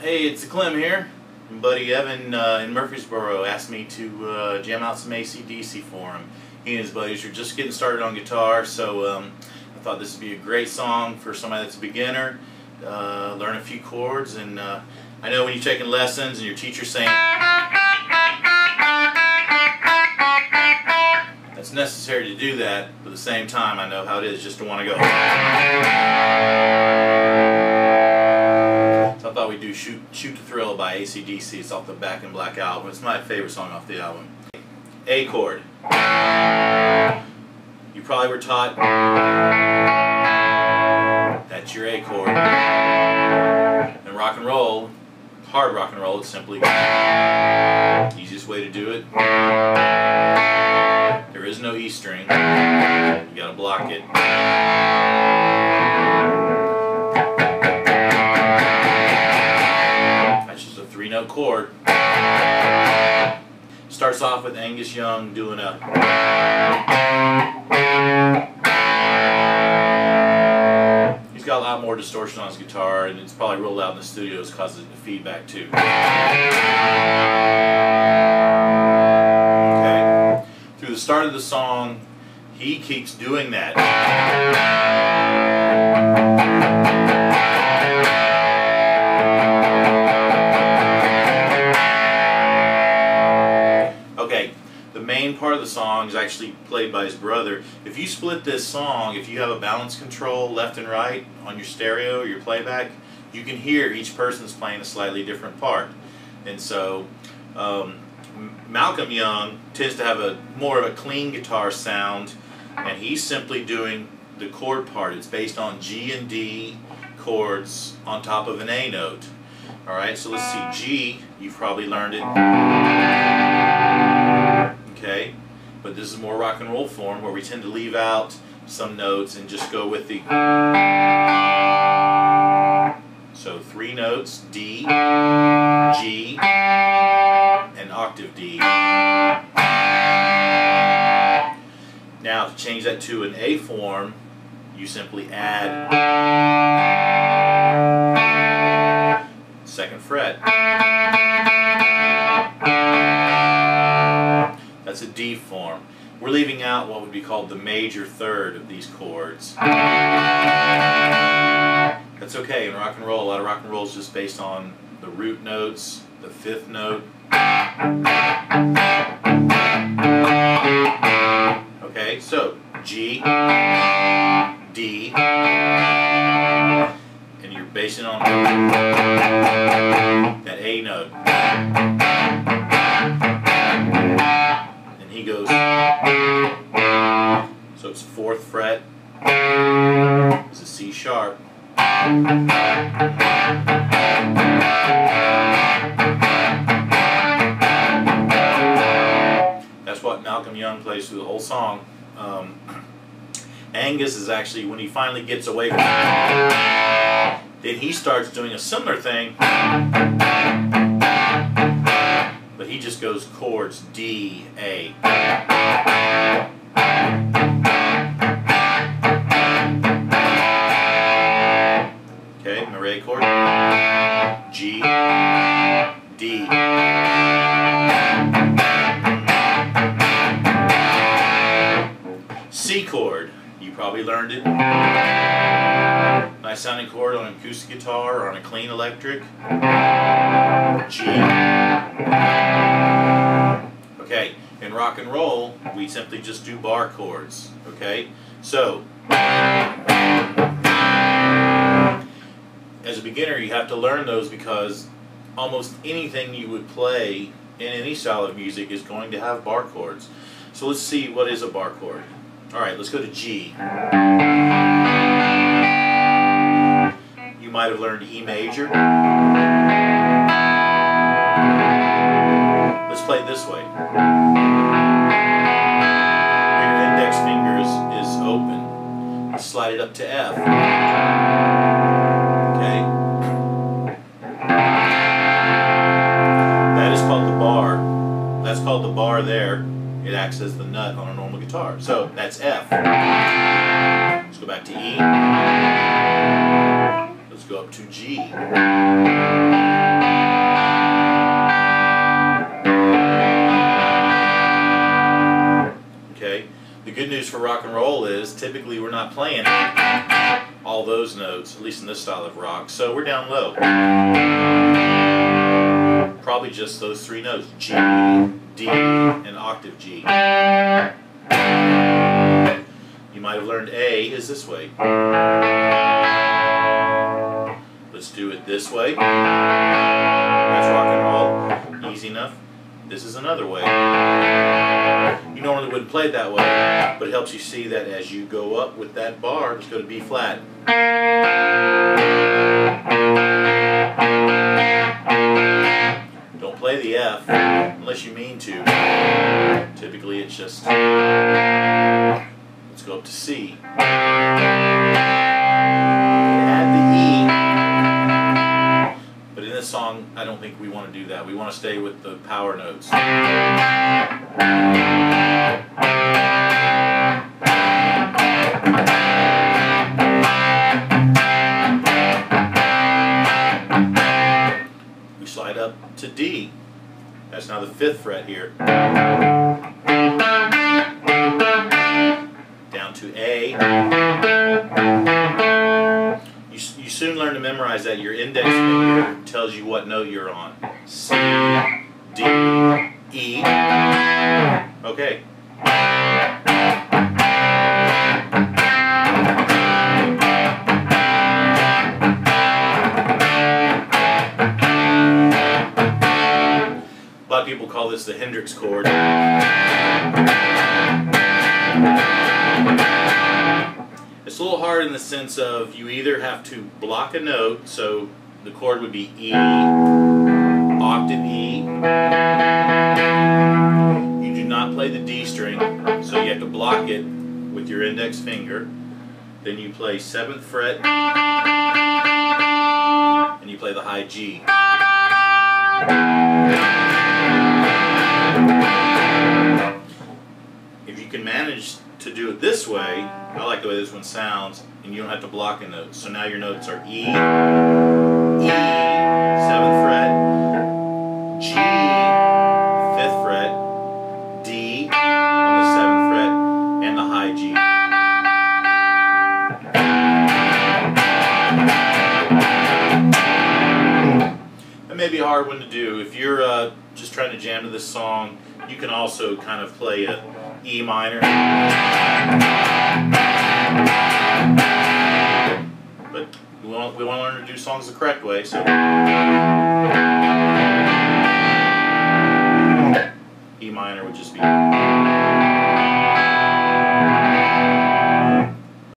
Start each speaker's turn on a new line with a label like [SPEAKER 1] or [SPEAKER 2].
[SPEAKER 1] Hey, it's Clem here. My buddy Evan in Murfreesboro asked me to jam out some ACDC for him. He and his buddies are just getting started on guitar, so I thought this would be a great song for somebody that's a beginner. Learn a few chords, and I know when you're taking lessons and your teacher's saying that's necessary to do that, but at the same time I know how it is just to want to go. So I thought we'd do Shoot to Thrill by ACDC. It's off the Back in Black album. It's my favorite song off the album. A chord. You probably were taught that's your A chord. In rock and roll, hard rock and roll, it's simply easiest way to do it. There is no E string. You gotta block it. That's just a 3-note chord. Starts off with Angus Young doing a he's got a lot more distortion on his guitar, and it's probably real loud in the studios, causing it to feedback too. Okay. Through the start of the song, he keeps doing that. Okay, the main part of the song is actually played by his brother. If you split this song, if you have a balance control left and right on your stereo or your playback, you can hear each person's playing a slightly different part. And so Malcolm Young tends to have more of a clean guitar sound, and he's simply doing the chord part. It's based on G and D chords on top of an A note. Alright, so let's see. G, you've probably learned it. Okay, but this is more rock and roll form, where we tend to leave out some notes and just go with the. So 3 notes: D, G, and octave D. Now to change that to an A form, you simply add 2nd fret. That's a D form. We're leaving out what would be called the major third of these chords. That's okay. In rock and roll, a lot of rock and roll is just based on the root notes, the 5th note. Okay, so G, D, and you're basing on that A note. And he goes, so it's 4th fret, it's a C sharp. That's what Malcolm Young plays through the whole song. Angus is actually, when he finally gets away from it, then he starts doing a similar thing, but he just goes chords D, A. Okay, my A chord, G, D. C chord, you probably learned it. Nice sounding chord on an acoustic guitar or on a clean electric. G. Okay, in rock and roll, we simply just do bar chords. Okay, so as a beginner, you have to learn those, because almost anything you would play in any style of music is going to have bar chords. So let's see, what is a bar chord? Alright, let's go to G. You might have learned E major. Let's play it this way. Where your index finger is open, let's slide it up to F. Okay? That is called the bar. That's called the bar there. It acts as the nut on a normal guitar. So that's F. Let's go back to E. Let's go up to G. goal is. Typically we're not playing all those notes, at least in this style of rock, so we're down low. Probably just those three notes, G, D, and octave G. You might have learned A is this way. Let's do it this way. That's rock and roll. Easy enough. This is another way. You normally wouldn't play it that way, but it helps you see that as you go up with that bar, just go to B flat. Don't play the F unless you mean to. Typically it's just, let's go up to C. Add the E. But in this song, I don't think we want to do that. We want to stay with the power notes. We slide up to D. That's now the 5th fret here. Down to A. You soon learn to memorize that. Your index finger tells you what note you're on. C, D, E. Okay. A lot of people call this the Hendrix chord. It's a little hard in the sense of you either have to block a note, so the chord would be E, octave E. You do not play the D string, so you have to block it with your index finger. Then you play 7th fret, and you play the high G. If you can manage to do it this way, I like the way this one sounds, and you don't have to block a note. So now your notes are E, E, 7th fret, G, 5th fret, D on the 7th fret, and the high G. That may be a hard one to do. If you're just trying to jam to this song, you can also kind of play a E minor. But we want to learn to do songs the correct way, so E minor would just be